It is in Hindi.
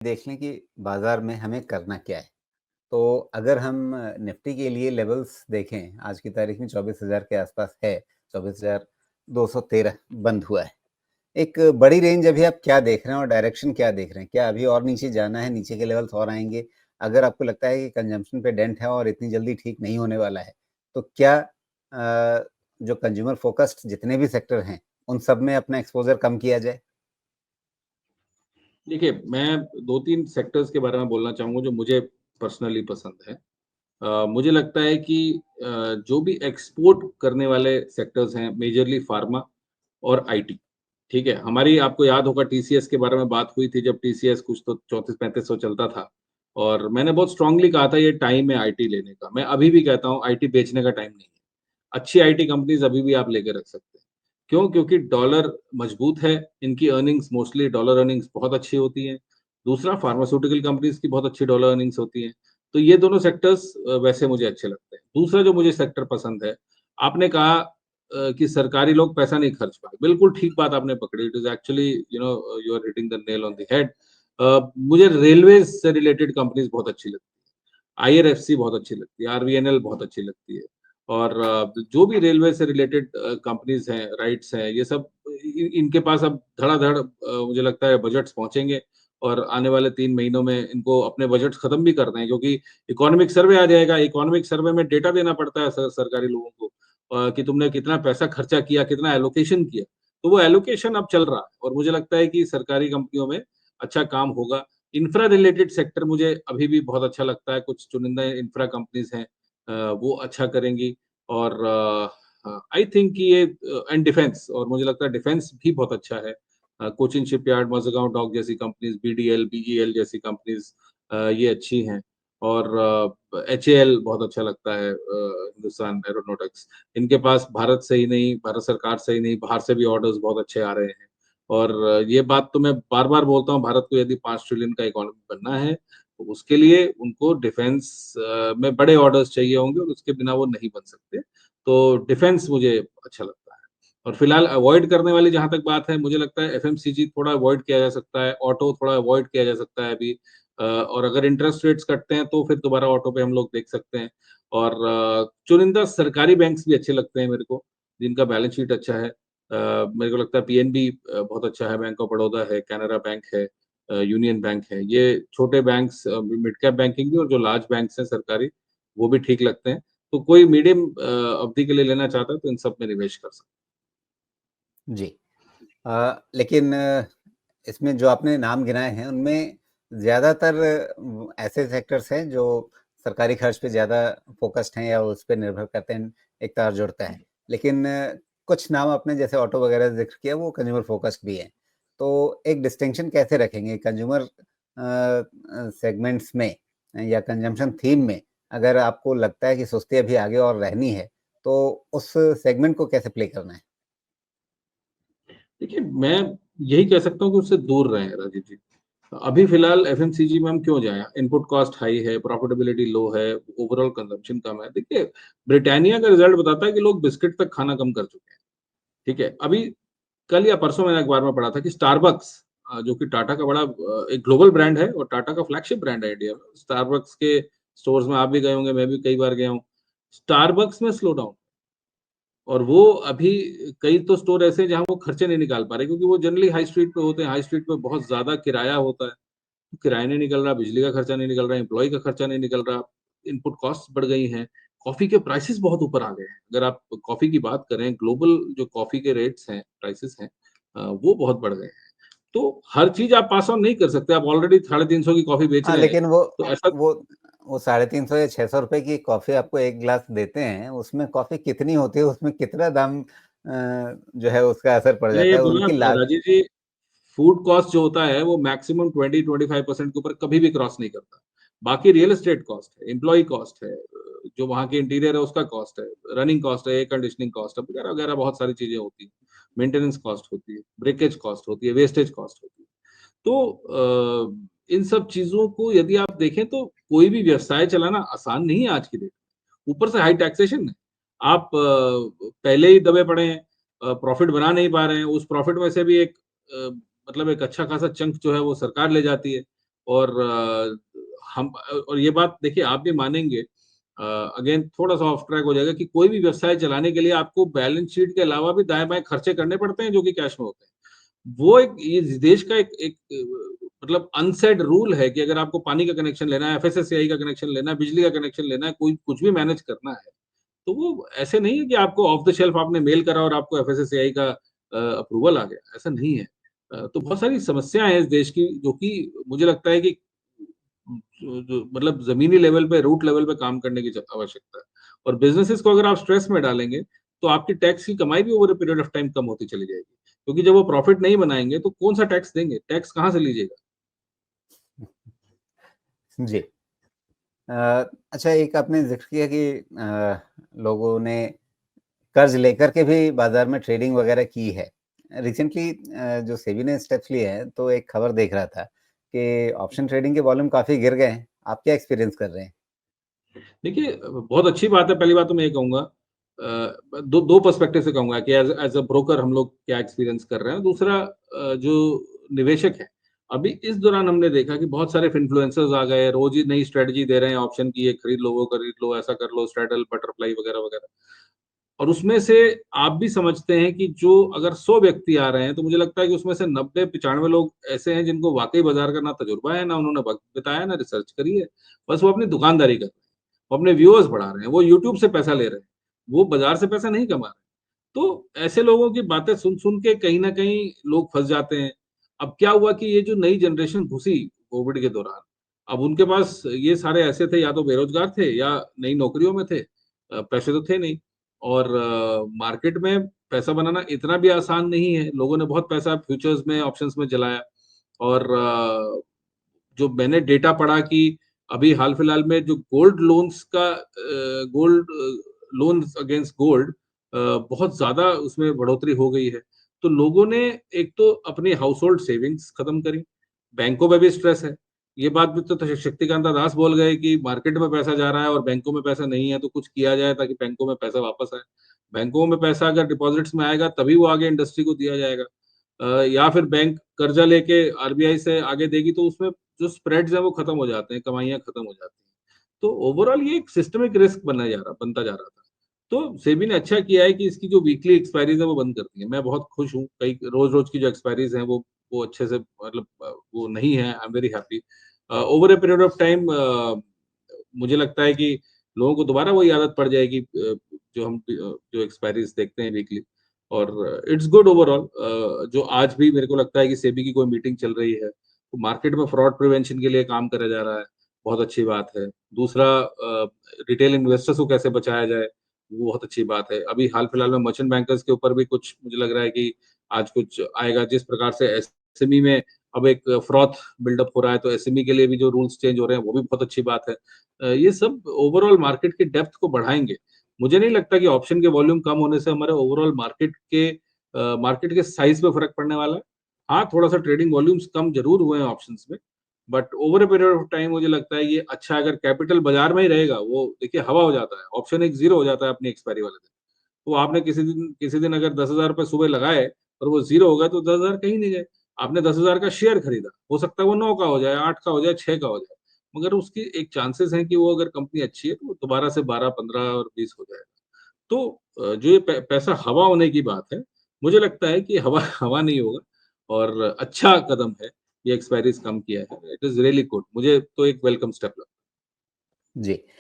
देख लें कि बाज़ार में हमें करना क्या है। तो अगर हम निफ्टी के लिए लेवल्स देखें, आज की तारीख में 24,000 के आसपास है, 24,213 बंद हुआ है। एक बड़ी रेंज अभी आप क्या देख रहे हैं और डायरेक्शन क्या देख रहे हैं? क्या अभी और नीचे जाना है, नीचे के लेवल्स और आएँगे? अगर आपको लगता है कि कंजम्पशन पे डेंट है और इतनी जल्दी ठीक नहीं होने वाला है, तो क्या जो कंज्यूमर फ़ोकस्ड जितने भी सेक्टर हैं, उन सब में अपना एक्सपोज़र कम किया जाए? देखिए, मैं 2-3 सेक्टर्स के बारे में बोलना चाहूँगा जो मुझे पर्सनली पसंद है। मुझे लगता है कि जो भी एक्सपोर्ट करने वाले सेक्टर्स हैं, मेजरली फार्मा और आईटी, ठीक है? हमारी आपको याद होगा टीसीएस के बारे में बात हुई थी जब टीसीएस कुछ तो 34-3500 चलता था और मैंने बहुत स्ट्रांगली कहा था ये टाइम है आईटी लेने का। मैं अभी भी कहता हूँ आईटी बेचने का टाइम नहीं है। अच्छी आईटी कंपनीज़ अभी भी आप लेके रख सकते हैं। क्यों? क्योंकि डॉलर मजबूत है, इनकी अर्निंग्स मोस्टली डॉलर अर्निंग्स बहुत अच्छी होती हैं। दूसरा फार्मास्यूटिकल कंपनीज़ की बहुत अच्छी डॉलर अर्निंग्स होती हैं। तो ये दोनों सेक्टर्स वैसे मुझे अच्छे लगते हैं। दूसरा जो मुझे सेक्टर पसंद है, आपने कहा कि सरकारी लोग पैसा नहीं खर्च पाए। बिल्कुल ठीक बात आपने पकड़ी। It is actually you are hitting the nail on the head. मुझे रेलवेज़ से रिलेटेड कंपनीज़ बहुत अच्छी लगती हैं। आईआरएफसी बहुत अच्छी लगती है, आरवीएनएल बहुत अच्छी लगती है। और जो भी रेलवे से रिलेटेड कंपनीज़ हैं, राइट्स हैं, ये सब इनके पास अब धड़ाधड़ मुझे लगता है बजट्स पहुँचेंगे और आने वाले 3 महीनों में इनको अपने बजट्स खत्म भी करने हैं क्योंकि इकोनॉमिक सर्वे आ जाएगा। इकोनॉमिक सर्वे में डेटा देना पड़ता है सरकारी लोगों को कि तुमने कितना पैसा खर्चा किया, कितना एलोकेशन किया। तो वो एलोकेशन अब चल रहा है और मुझे लगता है कि सरकारी कंपनियों में अच्छा काम होगा। इंफ्रा रिलेटेड सेक्टर मुझे अभी भी बहुत अच्छा लगता है। कुछ चुनिंदा इंफ्रा कंपनीज़ हैं वो अच्छा करेंगी और आई थिंक कि ये एंड डिफेंस और मुझे लगता है डिफेंस भी बहुत अच्छा है। कोचिन शिपयार्ड, माझगांव डॉक जैसी कंपनीज़, बीडीएल, बीईएल जैसी कंपनीज़ ये अच्छी हैं और एचएएल बहुत अच्छा लगता है हिंदुस्तान एरोनॉटिक्स। इनके पास भारत से ही नहीं, भारत सरकार से ही नहीं, बाहर से भी ऑर्डर्स बहुत अच्छे आ रहे हैं और ये बात तो मैं बार-बार बोलता हूँ, भारत को यदि 5 ट्रिलियन का इकोनॉमी बनना है तो उसके लिए उनको डिफेंस में बड़े ऑर्डर्स चाहिए होंगे और उसके बिना वो नहीं बन सकते। तो डिफेंस मुझे अच्छा लगता है। और फिलहाल अवॉइड करने वाली जहाँ तक बात है, मुझे लगता है एफएमसीजी थोड़ा अवॉइड किया जा सकता है, ऑटो थोड़ा अवॉइड किया जा सकता है अभी और अगर इंटरेस्ट रेट्स कटते हैं तो फिर दोबारा ऑटो पे हम लोग देख सकते हैं। और चुनिंदा सरकारी बैंक्स भी अच्छे लगते हैं मेरे को, जिनका बैलेंस शीट अच्छा है। मेरे को लगता है पीएनबी बहुत अच्छा है, बैंक ऑफ बड़ौदा है, कैनरा बैंक है। यूनियन बैंक है। ये छोटे बैंक्स मिड कैप बैंकिंग भी और जो लार्ज बैंक्स हैं सरकारी, वो भी ठीक लगते हैं। तो कोई मीडियम अवधि के लिए लेना चाहता है तो इन सब में निवेश कर सकता जी। लेकिन इसमें जो आपने नाम गिनाए हैं, उनमें ज़्यादातर ऐसे सेक्टर्स हैं जो सरकारी खर्च पे ज़्यादा फ़ोकस्ड हैं या उस पे निर्भर करते हैं, एक तार जुड़ता है। लेकिन कुछ नाम आपने जैसे ऑटो वगैरह ज़िक्र किया, वो कंज़्यूमर फ़ोकस्ड भी हैं। तो एक डिस्टिंक्शन कैसे रखेंगे कंज़्यूमर सेगमेंट्स में या कंज़म्पशन थीम में अगर आपको लगता है कि सुस्ती अभी आगे और रहनी है, तो उस सेगमेंट को कैसे प्ले करना है? है। देखिए, मैं यही कह सकता हूँ कि उससे दूर रहें राजीव जी। अभी फिलहाल एफएमसीजी में हम क्यों जाएँ? इनपुट कॉस्ट हाई है, प्रॉफिटेबिलिटी लो है, ओवरऑल कंजम्पशन कम है। देखिए, ब्रिटानिया का रिज़ल्ट बताता है कि लोग बिस्किट तक खाना कम कर चुके हैं, ठीक है? अभी कल या परसों मैंने अखबार में पढ़ा था कि स्टारबक्स जो कि टाटा का बड़ा एक ग्लोबल ब्रांड है और टाटा का फ्लैगशिप ब्रांड है इंडिया में। स्टारबक्स के स्टोर्स में आप भी गए होंगे, मैं भी कई बार गया हूँ। स्टारबक्स में स्लो डाउन और वो अभी कई तो स्टोर ऐसे हैं जहाँ वो खर्चे नहीं निकाल पा रहे क्योंकि वो जनरली हाई स्ट्रीट पे होते हैं। हाई स्ट्रीट पे बहुत ज़्यादा किराया होता है। किराया नहीं निकल रहा, बिजली का खर्चा नहीं निकल रहा, एम्प्लॉयी का खर्चा नहीं निकल रहा, इनपुट कॉस्ट बढ़ गई हैं। कॉफ़ी के प्राइसेज़ बहुत ऊपर आ गए हैं। अगर आप कॉफ़ी की बात करें, ग्लोबल जो कॉफ़ी के रेट्स हैं, प्राइसेज़ हैं वो बहुत बढ़ गए हैं। तो हर चीज़ आप पास ऑन नहीं कर सकते, आप ऑलरेडी 350 की कॉफ़ी बेच हाँ, रहे हैं, लेकिन वो तो ऐसा वो वो 350 या 600 रुपए की कॉफ़ी आपको 1 ग्लास देते हैं, उसमें कॉफ़ी कितनी होती है, उसमें कितना दाम जो है उसका असर पड़ मैंने जाता ये है, बोला उनकी लाग राजीव जी, फूड कॉस्ट जो होता है वो मैक्सिमम 20-25% के ऊपर कभी भी क्रॉस नहीं करता। बाकी रियल एस्टेट कॉस्ट है, एम्प्लॉयी कॉस्ट है, जो वहाँ के इंटीरियर है उसका कॉस्ट है, रनिंग कॉस्ट है, एयर कंडीशनिंग कॉस्ट है, वगैरह-वगैरह बहुत सारी चीज़ें होती हैं। मेंटेनेंस कॉस्ट होती है, ब्रेकेज कॉस्ट होती है, वेस्टेज कॉस्ट होती है। तो इन सब चीज़ों को यदि आप देखें तो कोई भी व्यवसाय चलाना आसान नहीं है आज की डेट में। ऊपर से हाई टैक्सेशन है। आप पहले ही दबे पड़े हैं, प्रॉफिट बना नहीं पा रहे हैं, उस प्रॉफिट में से भी एक मतलब एक अच्छा खासा चंक जो है वो सरकार ले जाती है और हम और ये बात देखिए आप भी मानेंगे, अगेन थोड़ा-सा ऑफ ट्रैक हो जाएगा कि कोई भी व्यवसाय चलाने के लिए आपको बैलेंस शीट के अलावा भी दाएँ-बाएँ खर्चे करने पड़ते हैं जो कि कैश में होते हैं। वो एक ये देश का एक एक मतलब अनसेड रूल है कि अगर आपको पानी का कनेक्शन लेना है, एफएसएसएआई का कनेक्शन लेना है, बिजली का कनेक्शन लेना है, कोई कुछ भी मैनेज करना है, तो वो ऐसे नहीं है कि आपको ऑफ द शेल्फ आपने मेल करा और आपको एफएसएसएआई का अप्रूवल आ गया, ऐसा नहीं है। तो बहुत सारी समस्याएँ हैं इस देश की जो कि मुझे लगता है कि जो मतलब ज़मीनी लेवल पे, रूट लेवल पे काम करने की ज आवश्यकता है। और बिज़नेसेस को अगर आप स्ट्रेस में डालेंगे, तो आपकी टैक्स की कमाई भी over a period of time कम होती चली जाएगी। क्योंकि जब वो प्रॉफिट नहीं बनाएँगे, तो कौन-सा टैक्स देंगे? टैक्स कहाँ से लीजिएगा? जी। अच्छा एक आपने ज़िक्र किया कि लोगों ने कर्ज़ लेकर के भी बाज़ार में ट्रेडिंग वग़ैरह की है। रिसेंटली जो सेबी ने स्टेप्स लिए हैं, तो एक खबर देख रहा था कि ऑप्शन ट्रेडिंग के वॉल्यूम काफ़ी गिर गए हैं। आप क्या एक्सपीरियंस कर रहे हैं? देखिए, बहुत अच्छी बात है, पहली बात तो मैं ये कहूँगा दो दो पर्सपेक्टिव से कहूँगा कि एज़ एज़ अ ब्रोकर हम लोग क्या एक्सपीरियंस कर रहे हैं। दूसरा जो निवेशक है, अभी इस दौरान हमने देखा कि बहुत सारे इन्फ्लुएंसर्स आ गए, रोज़ ही नई स्ट्रैटेजी दे रहे हैं ऑप्शन की, ये खरीद लो, वो खरीद लो, ऐसा कर लो, स्ट्रैडल, बटरफ्लाई वगैरह-वगैरह। और उसमें से आप भी समझते हैं कि जो अगर 100 व्यक्ति आ रहे हैं, तो मुझे लगता है कि उसमें से 90-95 लोग ऐसे हैं जिनको वाक़ई बाज़ार का ना तजुर्बा है, ना उन्होंने वक़्त बिताया, ना रिसर्च करी है। बस वो अपनी दुकानदारी कर रहे हैं, वो अपने व्यूअर्स बढ़ा रहे हैं, वो यूट्यूब से पैसा ले रहे हैं, वो बाज़ार से पैसा नहीं कमा रहे। तो ऐसे लोगों की बातें सुन-सुन के कहीं न कहीं लोग फँस जाते हैं। अब क्या हुआ कि ये जो नई जनरेशन घुसी कोविड के दौरान, अब उनके पास ये सारे ऐसे थे या तो बेरोज़गार थे या नई नौकरियों में थे, पैसे तो थे नहीं और मार्केट में पैसा बनाना इतना भी आसान नहीं है। लोगों ने बहुत पैसा फ्यूचर्स में, ऑप्शंस में जलाया और जो मैंने डेटा पढ़ा कि अभी हाल-फिलहाल में जो गोल्ड लोन्स का गोल्ड लोन्स अगेंस्ट गोल्ड बहुत ज़्यादा उसमें बढ़ोतरी हो गई है। तो लोगों ने एक तो अपनी हाउसहोल्ड सेविंग्स खत्म करी, बैंकों में भी स्ट्रेस है। ये बात भी तो शक्तिकांता दास बोल गए कि मार्केट में पैसा जा रहा है और बैंकों में पैसा नहीं है, तो कुछ किया जाए ताकि बैंकों में पैसा वापस आए। बैंकों में पैसा अगर डिपॉज़िट्स में आएगा तभी वो आगे इंडस्ट्री को दिया जाएगा। या फिर बैंक कर्ज़ा लेके आरबीआई से आगे देगी तो उसमें जो स्प्रेड्स हैं वो खत्म हो जाते हैं, कमाइयाँ खत्म हो जाती हैं। तो ओवरऑल ये एक सिस्टमिक रिस्क बनता जा रहा था। तो सेबी ने अच्छा किया है कि इसकी जो वीकली एक्सपायरीज़ है वो बंद कर दी है। मैं बहुत खुश हूँ, कई रोज़-रोज़ की जो एक्सपायरीज़ हैं वो अच्छे से मतलब वो नहीं है, I am very happy. Over a period of time मुझे लगता है कि लोगों को दोबारा वही आदत पड़ जाएगी जो एक्सपायरीज़ देखते हैं वीकली और इट्स गुड ओवरऑल जो आज भी मेरे को लगता है कि सेबी की कोई मीटिंग चल रही है, तो मार्केट में फ्रॉड प्रिवेंशन के लिए काम करा जा रहा है, बहुत अच्छी बात है। दूसरा रिटेल इन्वेस्टर्स को कैसे बचाया जाए, वो बहुत अच्छी बात है। अभी हाल-फिलहाल में मर्चेंट बैंकर्स के ऊपर भी कुछ मुझे लग रहा है कि आज कुछ आएगा, जिस प्रकार से एसएमई में अब एक फ्रॉथ बिल्डअप हो रहा है, तो एसएमई के लिए भी जो रूल्स चेंज हो रहे हैं, वो भी बहुत अच्छी बात है। ये सब ओवरऑल मार्केट की डेप्थ को बढ़ाएँगे। मुझे नहीं लगता कि ऑप्शन के वॉल्यूम कम होने से हमारे ओवरऑल मार्केट के साइज़ पे फ़र्क पड़ने वाला है। हाँ, थोड़ा-सा ट्रेडिंग वॉल्यूम्स कम ज़रूर हुए हैं ऑप्शंस में, but over a period of time मुझे लगता है ये अच्छा अगर कैपिटल बाज़ार में ही रहेगा, वो देखिए हवा हो जाता है, ऑप्शन एक ज़ीरो हो जाता है अपनी एक्सपायरी वाले दिन। तो आपने किसी दिन अगर ₹10,000 सुबह लगाए और वो ज़ीरो हो गए तो 10,000 कहीं नहीं गए। आपने 10,000 का शेयर खरीदा, हो सकता है वो 9 का हो जाए, 8 का हो जाए, 6 का हो जाए। मगर उसकी एक चांसेस हैं कि वो अगर कंपनी अच्छी है तो वो दोबारा से 12, 15 और 20 हो जाएगा। तो जो ये पैसा हवा होने की बात है, मुझे लगता है कि हवा हवा नहीं होगा और अच्छा कदम है, ये एक्सपायरीज़ कम किया है। इट इज़ रियली गुड मुझे तो एक वेलकम स्टेप लगता है। जी।